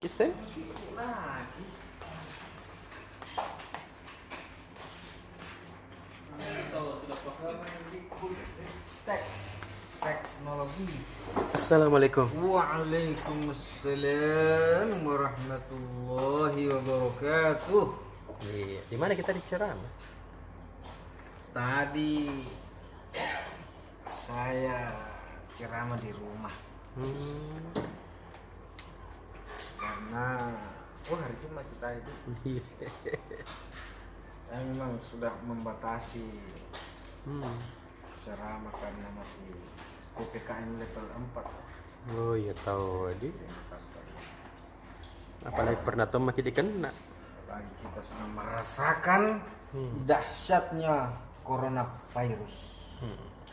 Isen? Lagi. Teknologi. Assalamualaikum. Waalaikumsalam warahmatullahi wabarakatuh. Iya, di mana kita diceramah? Tadi saya ceramah di rumah karena hari Jumat kita itu saya memang sudah membatasi ceramah karena masih PPKM level 4. Oh iya tahu di. Apalagi pernah tuh makin dikena. Lagi kita sudah merasakan dahsyatnya coronavirus.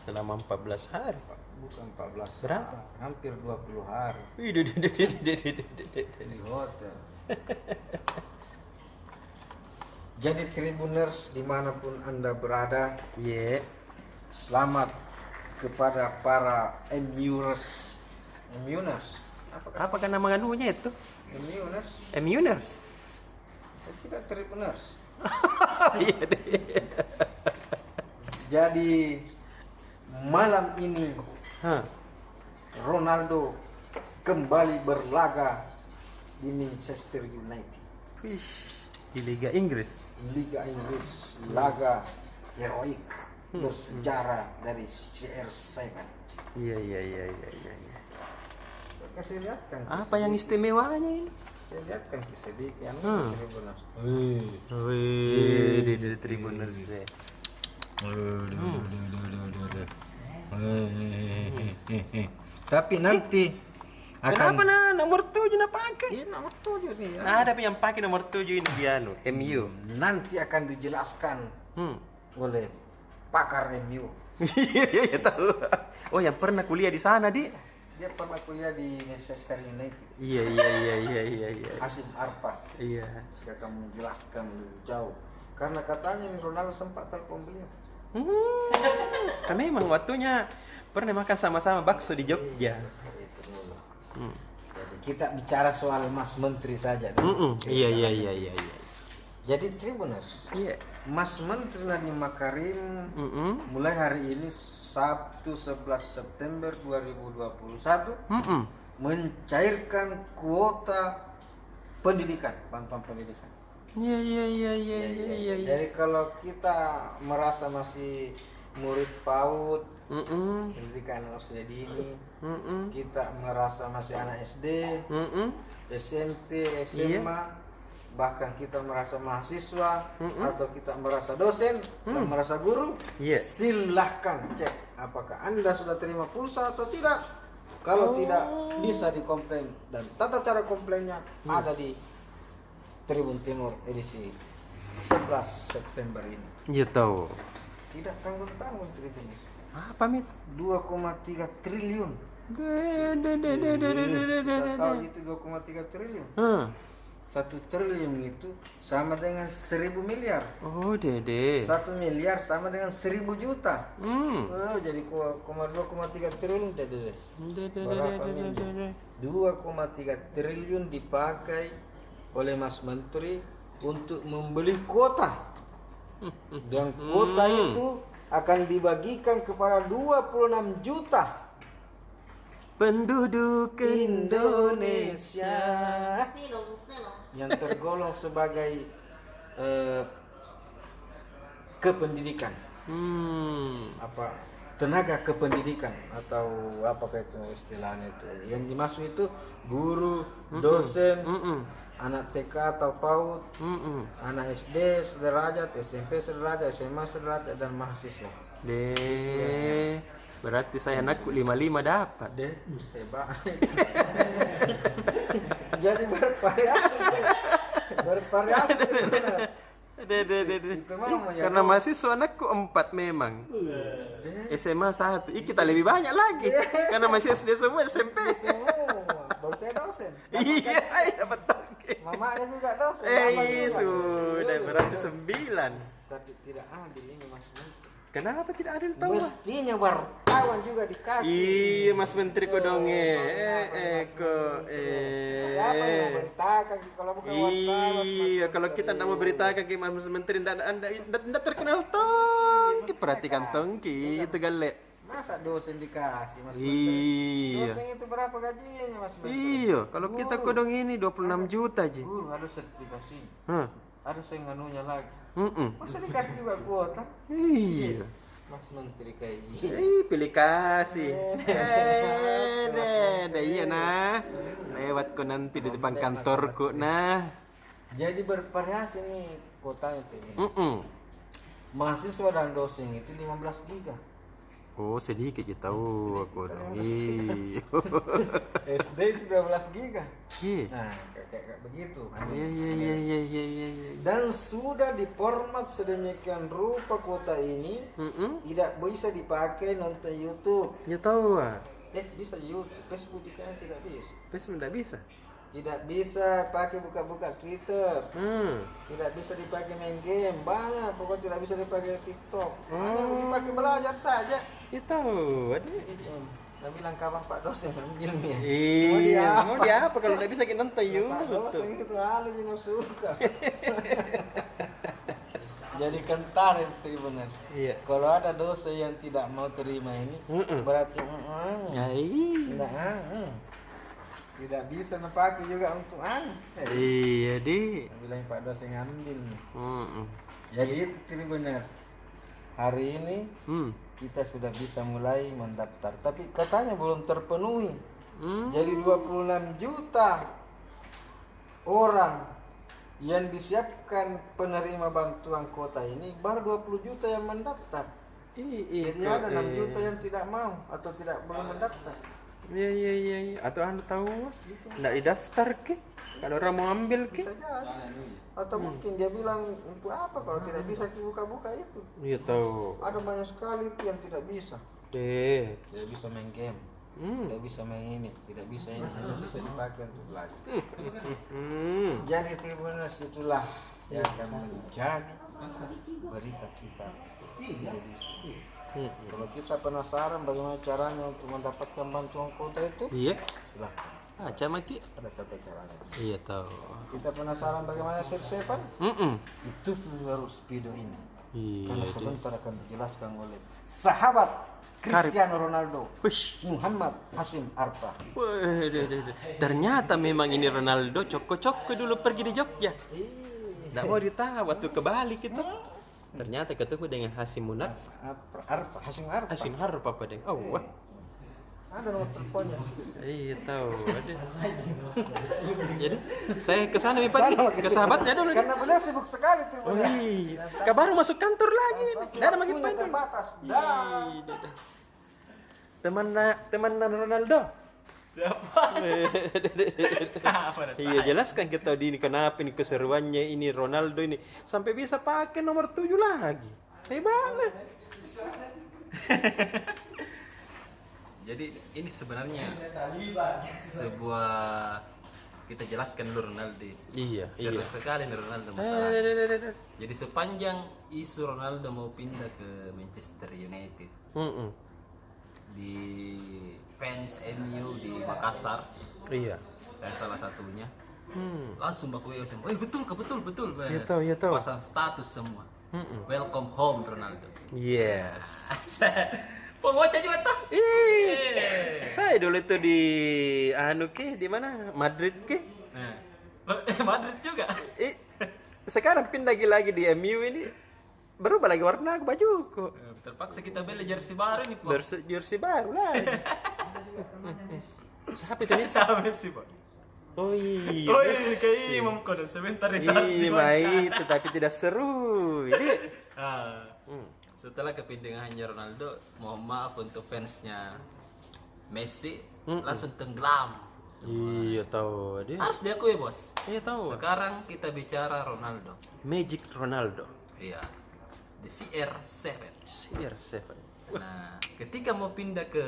Selama 14 hari. Bukan 14. Berapa? Hampir 20 hari Di di hotel. Jadi Tribuners dimanapun Anda berada, Iya. selamat kepada para MUners. Apakah nama anunya itu? MUners? Emuners. Kita Tribuners. Iya deh. Jadi malam ini Hah. Ronaldo kembali berlaga di Manchester United. Wish. Di Liga Inggris. Liga Inggris, laga heroik bersejarah dari CR7. Iya. Saya kasih lihat kan. Apa yang istimewanya ini? Saya lihat kan sedikit yang Tribuners. Wih, di Tribuners ya. Tapi nanti akan Kenapa nomor 7 nak pakai? Iya, nomor 7 nih ya. Ada yang pakai nomor 7 ini dia MU. Nanti akan dijelaskan oleh pakar MU. Iya tahu. Oh, yang pernah kuliah di sana, Di. Dia pernah kuliah di Manchester United. Iya. Hasim Arfa. Iya. Saya akan menjelaskan lebih jauh. Karena katanya Ronaldo sempat telepon beliau. Kan memang waktunya pernah makan sama-sama bakso di Jogja. Itu dulu. Jadi kita bicara soal Mas Menteri saja. Iya. Jadi Tribuners, Iya. Mas Menteri Nadiem Makarim mulai hari ini Sabtu 11 September 2021 mencairkan kuota pendidikan, bantuan pendidikan. Iya. Jadi kalau kita merasa masih murid PAUD, pendidikan usia dini, kita merasa masih anak SD, SMP, SMA, bahkan kita merasa mahasiswa atau kita merasa dosen dan merasa guru, silahkan cek apakah Anda sudah terima pulsa atau tidak. Kalau tidak, bisa dikomplain dan tata cara komplainnya ada di Tribun Timur edisi 11 September ini. Iya tahu. Tidak tanggung-tanggung Tribun. Apa mit? 2,3 triliun. Kita tahu itu 2,3 triliun. 1 triliun itu sama dengan 1000 miliar. Oh, Dede. 1 miliar sama dengan 1000 juta. Oh, jadi 2,3 triliun Dede. Berapa miliar? 2,3 triliun dipakai oleh Mas Menteri untuk membeli kuota. Dan kuota itu akan dibagikan kepada 26 juta penduduk Indonesia yang tergolong sebagai kependidikan, tenaga kependidikan atau apakah itu istilahnya itu. Yang dimaksud itu guru, dosen, anak TK atau PAUD, anak SD sederajat, SMP sederajat, SMA sederajat, dan mahasiswa. Berarti saya anakku 55 dapat. Hebat. Jadi bervariasi benar. Itu mama ya. Karena mahasiswa anakku 4 memang. SMA 1. Kita lebih banyak lagi. Karena masih SD semua, SMP. Baru saya dosen. Iya betul. Mamanya juga dosen. Sudah berarti 9. Tapi tidak adil ini Mas Menteri. Kenapa tidak ada yang tahu? Mestinya wartawan juga dikasih. Iya, Mas Menteri kok dong Siapa yang mau beritakan kalau bukan wartawan? Iya, kalau kita tidak mau beritakan ke Mas Menteri tidak terkenal tongki. Perhatikan tongki itu galek. Masa dosen dikasih Mas Menteri? Iya. Dosen itu berapa gajinya Mas Menteri? Iya, kalau kita kodong ini 26 juta Ji. Guru ada sertifikasi. Hah. Ada saya nganunya lagi. Mm-mm. Masa dikasih juga kuota? Iya. Mas Menteri kayak gini. Pilih kasih. Iya nah. Lewat kok nanti di depan kantorku nah. Jadi bervariasi nih kuotanya tuh. Mahasiswa dan dosen itu 15 giga. Oh sedikit kita tahu aku dong. Iya. SD itu 12 giga. Iya. Nah, kayak begitu. Iya. Dan sudah diformat sedemikian rupa kuota ini tidak bisa dipakai nonton YouTube. Ya tahu ah. Bisa YouTube, Facebook kayaknya tidak bisa. Facebook tidak bisa. Tidak bisa pakai buka-buka Twitter. Tidak bisa dipakai main game. Banyak, pokoknya tidak bisa dipakai TikTok. Hanya dipakai belajar saja. Ya tahu. Ada. Saya bilang kapan Pak dosen ambilnya. Iya. Mau dia apa kalau tidak bisa kita nonton Pak YouTube? dosen itu halu yang suka. Jadi kentar itu benar. Iya. Kalau ada dosen yang tidak mau terima ini, berarti tidak bisa dipakai juga untuk Iya di. Saya bilang Pak dosen ambil. Jadi itu benar. Hari ini kita sudah bisa mulai mendaftar, tapi katanya belum terpenuhi. Jadi 26 juta orang yang disiapkan penerima bantuan kuota ini baru 20 juta yang mendaftar. Jadi ada 6 juta yang tidak mau atau belum mendaftar. Iya. Atau anda tahu? Tidak didaftar ke? Kalau orang mau ambil ke? Bisa jadi. Atau mungkin dia bilang untuk apa kalau tidak bisa dibuka-buka itu. Iya tahu. Ada banyak sekali itu yang tidak bisa. Tidak bisa main game. Tidak bisa main ini, tidak bisa ini, hanya bisa dipakai untuk belajar. Jadi tribunal itulah yang akan menjadi berita kita. Kalau kita penasaran bagaimana caranya untuk mendapatkan bantuan kuota itu, Iya. silahkan. Maki. Ada tata caranya. Iya tahu. Kita penasaran bagaimana sirsepan? Itu harus video ini. Karena Iya. sebentar akan dijelaskan oleh sahabat Cristiano Ronaldo, Muhammad Hasyim Arfa. Ternyata memang ini Ronaldo coko-coko dulu pergi di Jogja. Tidak mau ditahu waktu ke Bali kita. Ternyata ketemu dengan Hasyim Hasyim Arfa. Hasyim Arfa apa deng? Oh wah. Ada nomor teleponnya. Iya tahu. Ada. Jadi saya ke sana ke sahabatnya dulu. Karena beliau sibuk sekali tuh. Oh iya. Baru masuk kantor lagi. Tidak ada makin Waktunya terbatas. Teman Ronaldo. Siapa? Iya jelaskan kita ini kenapa ini keseruannya ini Ronaldo ini sampai bisa pakai nomor 7 lagi. Hebat. Jadi ini sebenarnya sebuah kita jelaskan dulu Ronaldo. Iya. Seru sekali nih Ronaldo masalahnya. Jadi sepanjang isu Ronaldo mau pindah ke Manchester United, di fans MU di Makassar, Iya. saya salah satunya, langsung baku WhatsApp, betul. Iya tahu. Pasang status semua. Welcome home Ronaldo. Yes. Pembocah juga tuh. Saya dulu itu di di mana? Madrid ke? Madrid juga. Sekarang pindah lagi di MU ini. Berubah lagi warna bajuku. Terpaksa kita beli jersey baru nih, Pak. Jersey baru lagi. Siapa itu nih? Sama Messi, Pak. Oh iya. Oh iya, kayak Imam Kodon sebentar di tas Ini itu tapi tidak seru. Ini. Setelah kepindahannya Ronaldo, mohon maaf untuk fansnya Messi, langsung tenggelam. Iya tahu dia. Harus diakui bos. Iya tahu. Sekarang kita bicara Ronaldo. Magic Ronaldo. Iya. The CR7. CR7. Nah, ketika mau pindah ke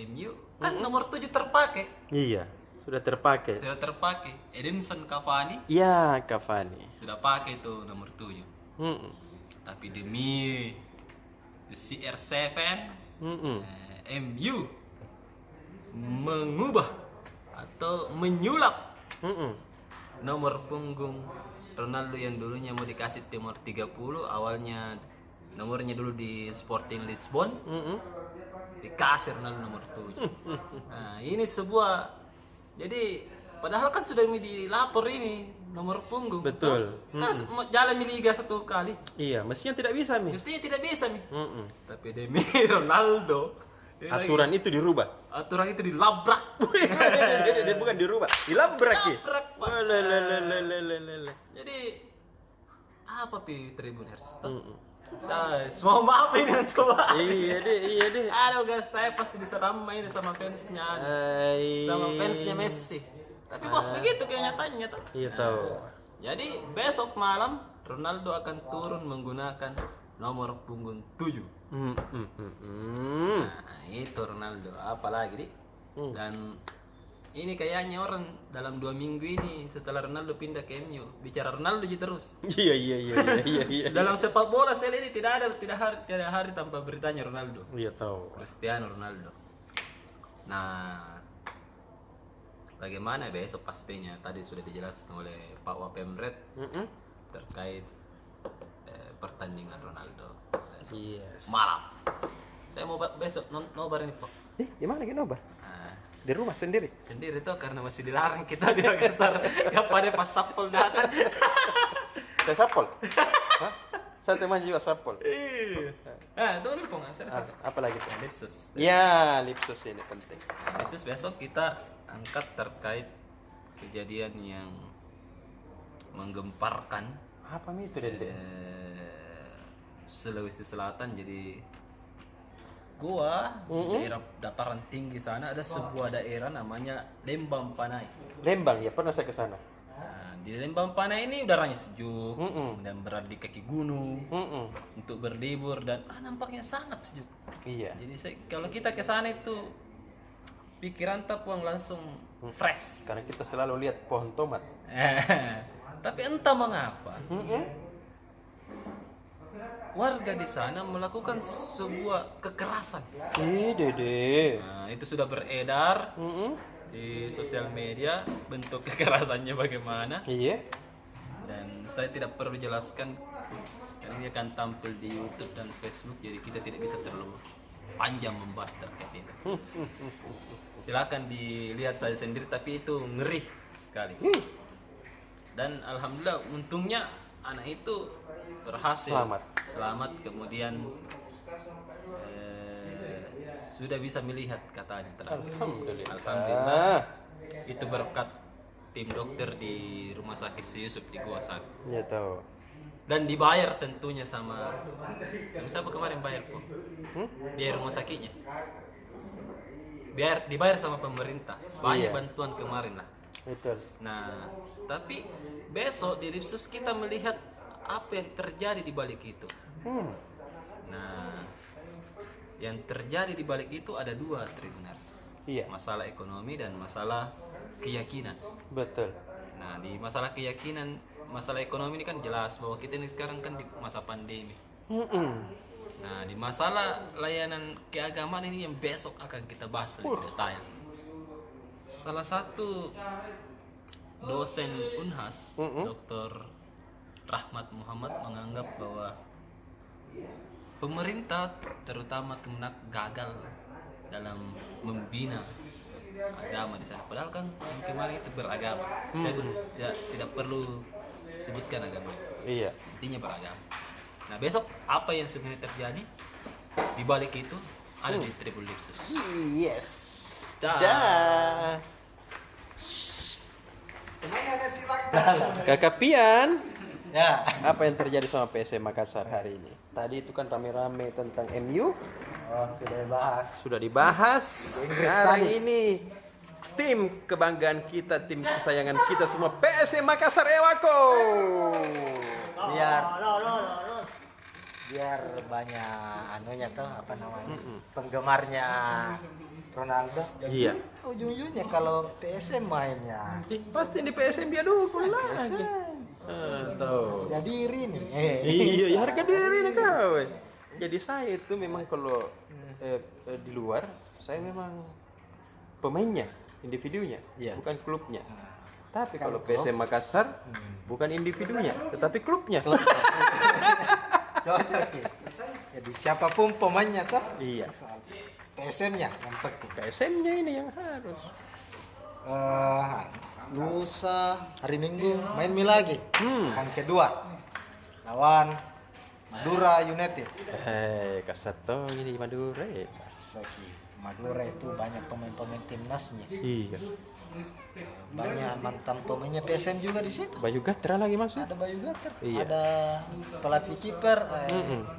MU, kan nomor 7 terpakai. Iya, sudah terpakai. Sudah terpakai. Edinson Cavani Ya, Cavani. sudah pakai tuh nomor 7. Tapi demi CR7 Mm-mm. MU mengubah atau menyulap Mm-mm. nomor punggung Ronaldo yang dulunya mau dikasih nomor 30, awalnya nomornya dulu di Sporting Lisbon, dikasih Ronaldo nomor 7. Nah, ini sebuah, jadi padahal kan sudah dilapor ini nomor punggung. Betul. Kan jalan di liga 1 kali. Iya, mestinya tidak bisa nih. Mestinya tidak bisa nih. Mm-mm. Tapi demi Ronaldo, Aturan itu dirubah. aturan itu dilabrak. Dia bukan dirubah, dilabrak ya. Labrak, Pak. Lelelelelelele. Jadi apa Tribuners? Semua maaf ini tua. Iya deh. Aduh guys, saya pasti bisa ramai ini sama fansnya, sama fansnya Messi. Tapi bos begitu kenyataannya tuh. Iya tahu. Jadi besok malam Ronaldo akan turun menggunakan nomor punggung 7. Nah, itu Ronaldo. Apalagi Dik? Dan ini kayaknya orang dalam 2 minggu ini setelah Ronaldo pindah ke MU bicara Ronaldo aja terus. Iya. Dalam sepak bola saya ini tidak ada hari tanpa beritanya Ronaldo. Iya tahu. Cristiano Ronaldo. Nah, bagaimana besok pastinya tadi sudah dijelaskan oleh Pak Wapemret terkait pertandingan Ronaldo. Yes. Malam. Saya mau besok nobar ini Pak. Gimana kita nobar? Nah, Di rumah sendiri. sendiri tuh karena masih dilarang kita di Makassar. Gak pada pas sapol datang. Saya sapol. Hah? Saya teman juga sapol. Nah, itu nih Pong, saya rasa. Apa lagi tuh? Lipsus. Ya, lipsus ini penting. Nah, Lipsus besok kita angkat terkait kejadian yang menggemparkan Apa itu Dede? Sulawesi Selatan. Jadi gua di daerah dataran tinggi sana ada sebuah daerah namanya Lembang Panai. Lembang ya, pernah saya ke sana. Nah, di Lembang Panai ini udaranya sejuk dan berada di kaki gunung untuk berlibur dan nampaknya sangat sejuk. Iya. Jadi kalau kita ke sana itu pikiran tapuang langsung fresh. Karena kita selalu lihat pohon tomat. Tapi entah mengapa warga di sana melakukan sebuah kekerasan. Dede. Nah, itu sudah beredar di sosial media bentuk kekerasannya bagaimana. Iya. Dan saya tidak perlu jelaskan karena ini akan tampil di YouTube dan Facebook, jadi kita tidak bisa terlalu panjang membahas terkait itu. Silakan dilihat saya sendiri, tapi itu ngeri sekali. Dan alhamdulillah untungnya anak itu berhasil selamat kemudian sudah bisa melihat katanya terakhir. Alhamdulillah itu berkat tim dokter di rumah sakit Yusuf di Goa Sakit. Ya tahu. Dan dibayar tentunya sama siapa kemarin bayar kok? Biaya rumah sakitnya. Biar dibayar sama pemerintah. Banyak bantuan kemarin lah. Betul. Nah, tapi besok di Lipsus kita melihat apa yang terjadi di balik itu. Nah, yang terjadi di balik itu ada 2 Tribuners. Iya. Masalah ekonomi dan masalah keyakinan. Betul. Nah, di masalah keyakinan, masalah ekonomi ini kan jelas bahwa kita ini sekarang kan di masa pandemi. Nah, di masalah layanan keagamaan ini yang besok akan kita bahas lebih detail. Salah satu dosen Unhas, Dr. Rahmat Muhammad menganggap bahwa pemerintah terutama Kemenak gagal dalam membina agama di sana. Padahal kan yang kemarin itu beragama. Saya tidak perlu sebutkan agama. Iya. Intinya beragama. Nah, besok apa yang sebenarnya terjadi di balik itu ada di Tribun Lipsus. Yes. Dah. Kakak Pian. Ya. Apa yang terjadi sama PSM Makassar hari ini? Tadi itu kan rame-rame tentang MU. Sudah dibahas. Sekarang ini tim kebanggaan kita, tim kesayangan kita semua, PSM Makassar Ewako. Biar banyak anunya tuh apa namanya penggemarnya Ronaldo. Iya. Ujung-ujungnya kalau PSM mainnya Pasti di PSM dia dukung lagi. Tahu. ya diri nih. Iya, ya harga diri nih kau. Jadi saya itu memang kalau di luar saya memang pemainnya, individunya, Iya. bukan klubnya. Nah, Tapi Kalau kalau PSM Makassar bukan individunya, tetapi klubnya. cocok ya. Jadi siapapun pemainnya toh. Iya. Soal PSM-nya yang penting. PSM-nya ini yang harus. Lusa hari Minggu main lagi. Kan kedua lawan Madura United. Kasato ini Madura. Saki. Madura itu banyak pemain-pemain timnasnya. Iya. Banyak mantan pemainnya PSM juga di situ. Bayu Gatra lagi masuk. Ada Bayu Gater, Iya. ada pelatih kiper,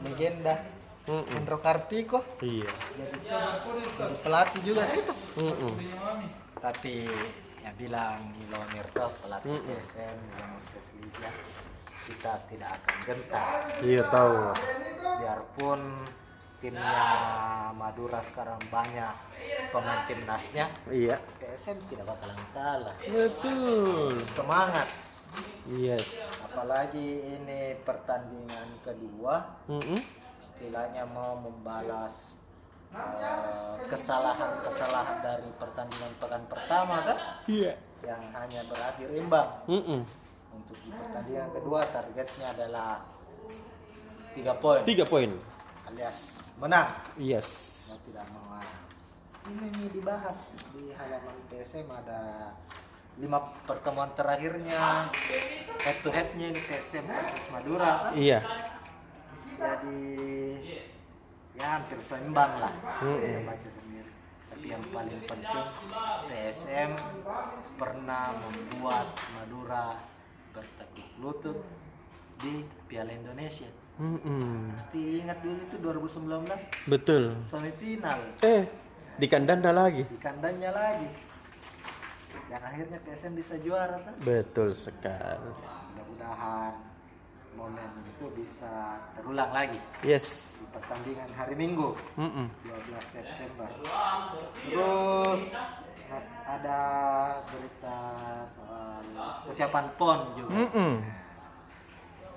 legenda Hendro Kartiko. Iya. Jadi pelatih juga situ. Tapi ya bilang Milo Nirto pelatih PSM yang Moses Liga, kita tidak akan gentar. Iya tahu. Biarpun timnya Madura sekarang banyak pemain timnasnya, Iya. PSM tidak bakalan kalah. Betul. Semangat. Yes. Apalagi ini pertandingan kedua, istilahnya mau membalas kesalahan-kesalahan dari pertandingan pekan pertama kan, Iya. yang hanya berakhir imbang. Untuk di pertandingan kedua targetnya adalah 3 poin 3 poin. alias menang. Yes. Mau tidak mau. Ini dibahas di halaman PSM ada 5 pertemuan terakhirnya head to headnya ini PSM versus Madura. Iya. Jadi ya hampir seimbang lah. Saya baca sendiri. Tapi yang paling penting PSM pernah membuat Madura bertekuk lutut di Piala Indonesia. Pasti ingat dulu itu 2019 Betul. semifinal Di kandangnya lagi. di kandangnya lagi. Dan akhirnya PSM bisa juara kan? Betul sekali. Mudah-mudahan momen itu bisa terulang lagi Yes. di pertandingan hari Minggu 12 September. Terus ada berita soal kesiapan PON juga.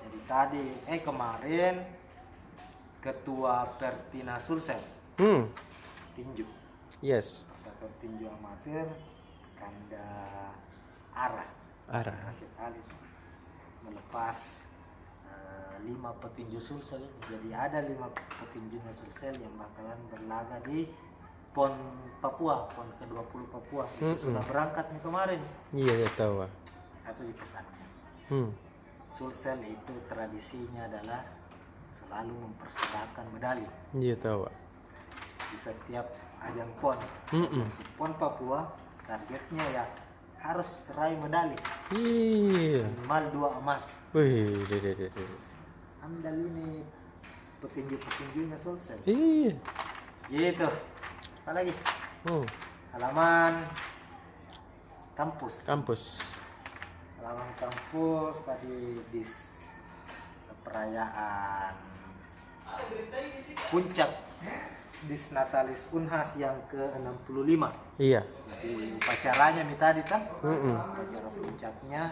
Jadi tadi kemarin Ketua Pertina Sulsel tinju Yes. Persatuan Tinju Amatir Kanda Ara Rashid Ali melepas 5 petinju Sulsel. Jadi ada 5 petinjunya Sulsel yang bakalan berlaga di PON Papua, PON ke-20 Papua. Itu sudah berangkat nih kemarin. Iya, ya tahu. Satu di pesannya. Sulsel itu tradisinya adalah selalu mempersembahkan medali Iya tahu. di setiap ajang PON. PON Papua targetnya ya harus raih medali Iya. minimal 2 emas. Wih, Andal ini petinju-petinjunya Sulsel. Iya. Gitu. Apa lagi? Halaman kampus. Halaman kampus tadi perayaan puncak Disnatalis Unhas yang ke-65. Iya. Di upacaranya tadi kan? Acara puncaknya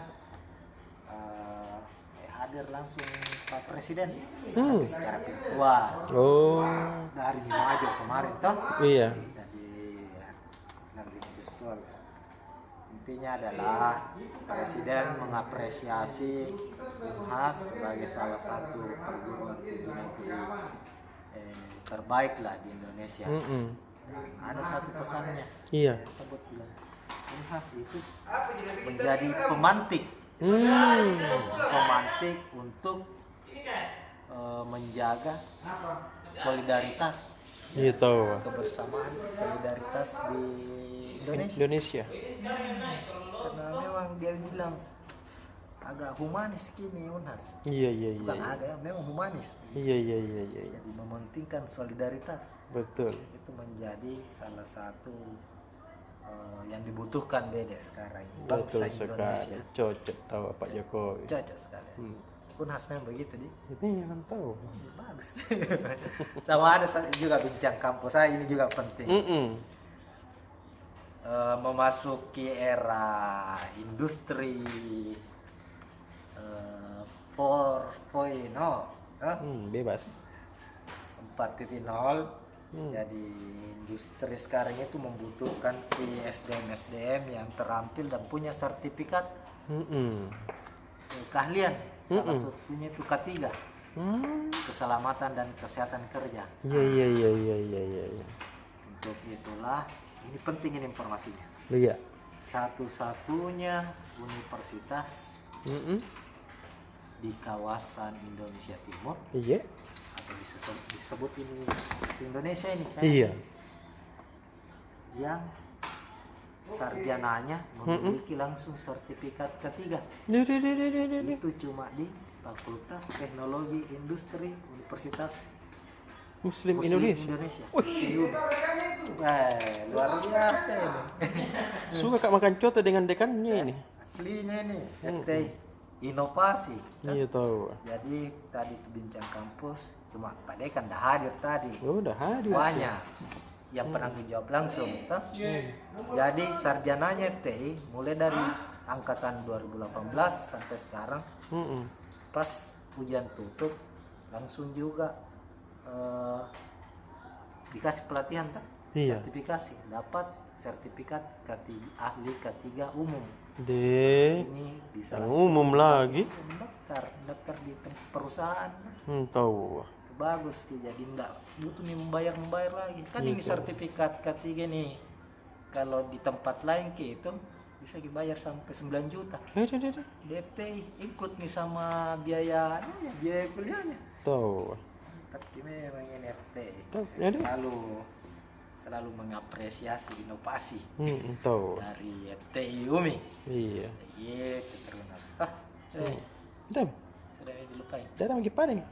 hadir langsung Pak Presiden tapi secara virtual dari Bima Ajo kemarin toh. Iya. Jadi dari virtual. Intinya adalah Presiden mengapresiasi Unhas sebagai salah satu perguruan tinggi negeri terbaik lah di Indonesia. Ada satu pesannya. Iya. Sebut bilang Unhas itu menjadi pemantik untuk menjaga solidaritas, Iya tahu. kebersamaan, solidaritas di Indonesia. Karena memang dia bilang agak humanis kini Unhas. Iya. Bukan agak, memang humanis. Iya. Jadi mementingkan solidaritas Betul. itu menjadi salah satu yang dibutuhkan Dede sekarang bangsa Betul Indonesia. sekali. Cocok tahu Pak Jokowi. Cocok sekali. Unhas memang begitu di. Ini yang tahu. Bagus. Sama ada juga bincang kampus saya ini juga penting. Memasuki era industri 4.0 Bebas. 4.0. Jadi industri sekarang itu membutuhkan SDM yang terampil dan punya sertifikat keahlian. Salah satunya itu K3, keselamatan dan kesehatan kerja. Iya. Untuk itulah ini penting ini informasinya. Iya. Satu-satunya universitas di kawasan Indonesia Timur, Iya. atau disebut ini Indonesia ini kan, Iya. yang sarjananya memiliki langsung sertifikat K3. Itu cuma di Fakultas Teknologi Industri Universitas Muslim Indonesia. Luar biasa ini. Suka Kak makan coto dengan dekannya ini. Aslinya ini FTI inovasi. Iya tahu. Jadi tadi itu bincang kampus, cuma Pak Dekan dah hadir tadi. Oh, udah hadir. Banyak yang pernah dijawab langsung. Toh? Jadi sarjananya FTI mulai dari angkatan 2018 sampai sekarang, pas ujian tutup langsung juga dikasih pelatihan tak? Iya. Sertifikasi, dapat sertifikat K3, ahli K3 umum. Ini bisa yang langsung umum lagi. daftar di perusahaan. Tahu. Itu bagus sih, jadi enggak butuh nih membayar lagi. Kan ini sertifikat K3 nih. Kalau di tempat lain itu bisa dibayar sampai 9 juta. DFT ikut nih sama biaya kuliahnya. Tahu. Tapi memang ini FT Jadi? selalu mengapresiasi inovasi Tahu. dari FTI UMI. Iya. Iya, terus. Dam. Sudah dilupain. Darah lagi paling.